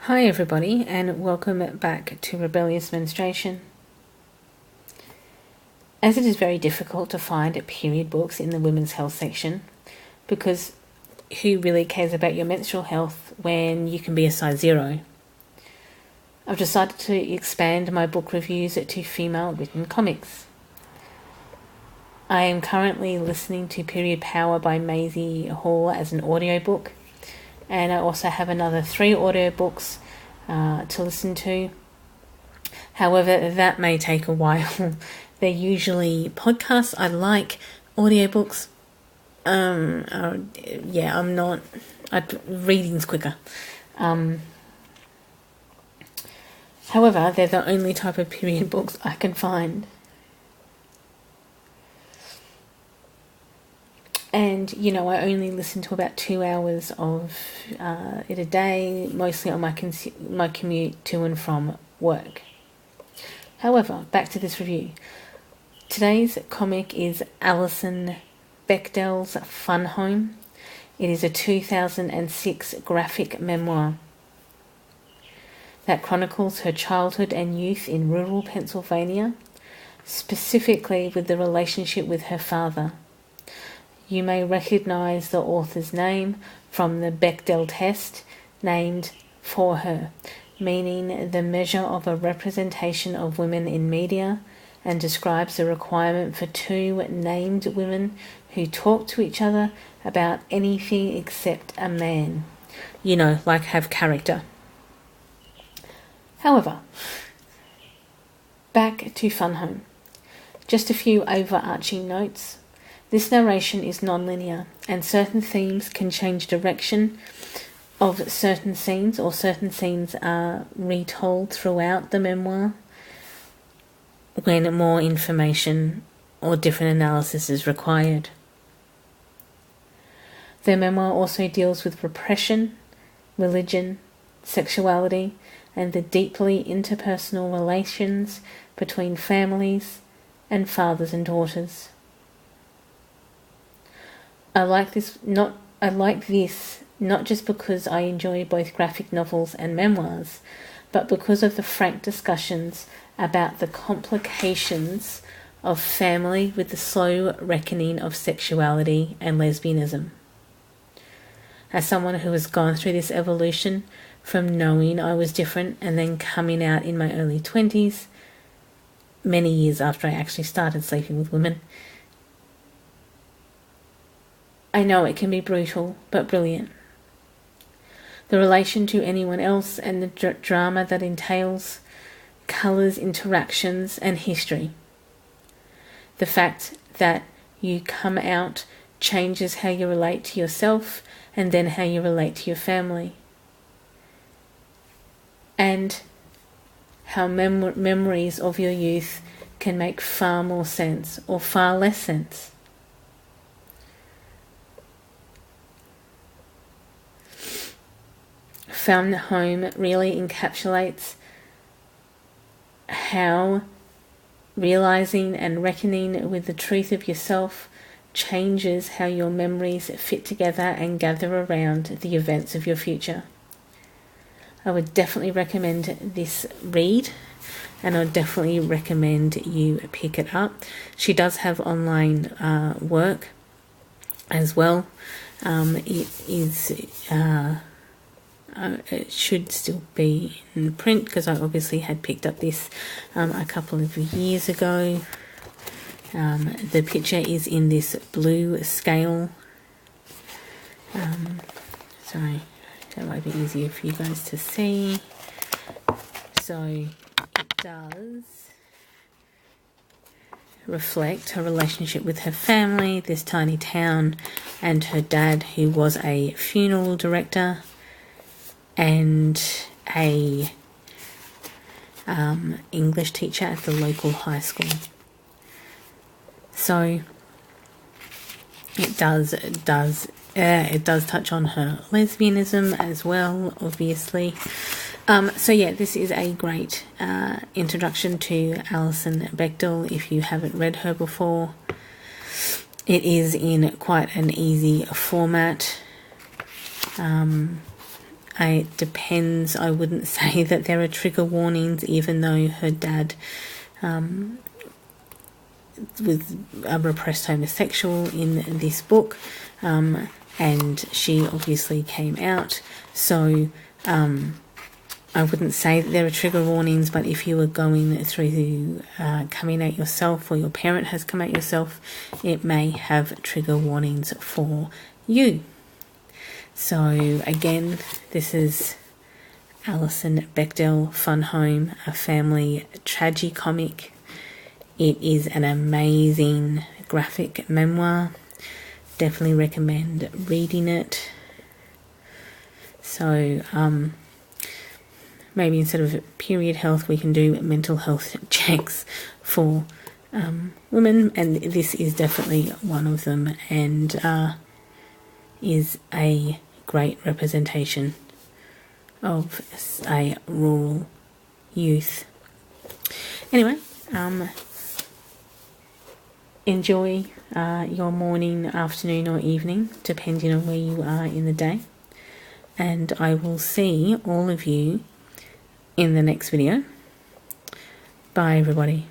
Hi everybody, and welcome back to Rebellious Menstruation. As it is very difficult to find period books in the women's health section, because who really cares about your menstrual health when you can be a size 0? I've decided to expand my book reviews to female written comics. I am currently listening to Period Power by Maisie Hall as an audiobook, and I also have another 3 audiobooks to listen to. However, that may take a while. They're usually podcasts. I like audiobooks. Reading's quicker. However, they're the only type of period books I can find. And, I only listen to about 2 hours of it a day, mostly on my commute to and from work. However, back to this review. Today's comic is Alison Bechdel's Fun Home. It is a 2006 graphic memoir that chronicles her childhood and youth in rural Pennsylvania, specifically with the relationship with her father. You may recognise the author's name from the Bechdel test named for her, meaning the measure of a representation of women in media, and describes the requirement for 2 named women who talk to each other about anything except a man. Like have character. However, back to Fun Home. Just a few overarching notes. This narration is non-linear, and certain themes can change direction of certain scenes, or certain scenes are retold throughout the memoir when more information or different analysis is required. The memoir also deals with repression, religion, sexuality, and the deeply interpersonal relations between families and fathers and daughters. I like this not just because I enjoy both graphic novels and memoirs, but because of the frank discussions about the complications of family with the slow reckoning of sexuality and lesbianism. As someone who has gone through this evolution from knowing I was different and then coming out in my early 20s, many years after I actually started sleeping with women, I know it can be brutal, but brilliant. The relation to anyone else and the drama that entails colours interactions and history. The fact that you come out changes how you relate to yourself and then how you relate to your family. And how memories of your youth can make far more sense or far less sense. Fun Home really encapsulates how realizing and reckoning with the truth of yourself changes how your memories fit together and gather around the events of your future. I would definitely recommend this read, and I would definitely recommend you pick it up. She does have online work as well. It should still be in print, because I obviously had picked up this a couple of years ago. The picture is in this blue scale. Sorry, that might be easier for you guys to see. So it does reflect her relationship with her family, this tiny town, and her dad, who was a funeral director and a English teacher at the local high school. So it does touch on her lesbianism as well, obviously. This is a great introduction to Alison Bechdel if you haven't read her before. It is in quite an easy format. It depends. I wouldn't say that there are trigger warnings, even though her dad was a repressed homosexual in this book, and she obviously came out. So I wouldn't say that there are trigger warnings, but if you are going through coming out yourself, or your parent has come out yourself, it may have trigger warnings for you. So again, this is Alison Bechdel, Fun Home, a family tragicomic. It is an amazing graphic memoir. Definitely recommend reading it. So maybe instead of period health, we can do mental health checks for women, and this is definitely one of them, and is a great representation of a rural youth. Anyway, enjoy your morning, afternoon or evening, depending on where you are in the day, and I will see all of you in the next video. Bye everybody.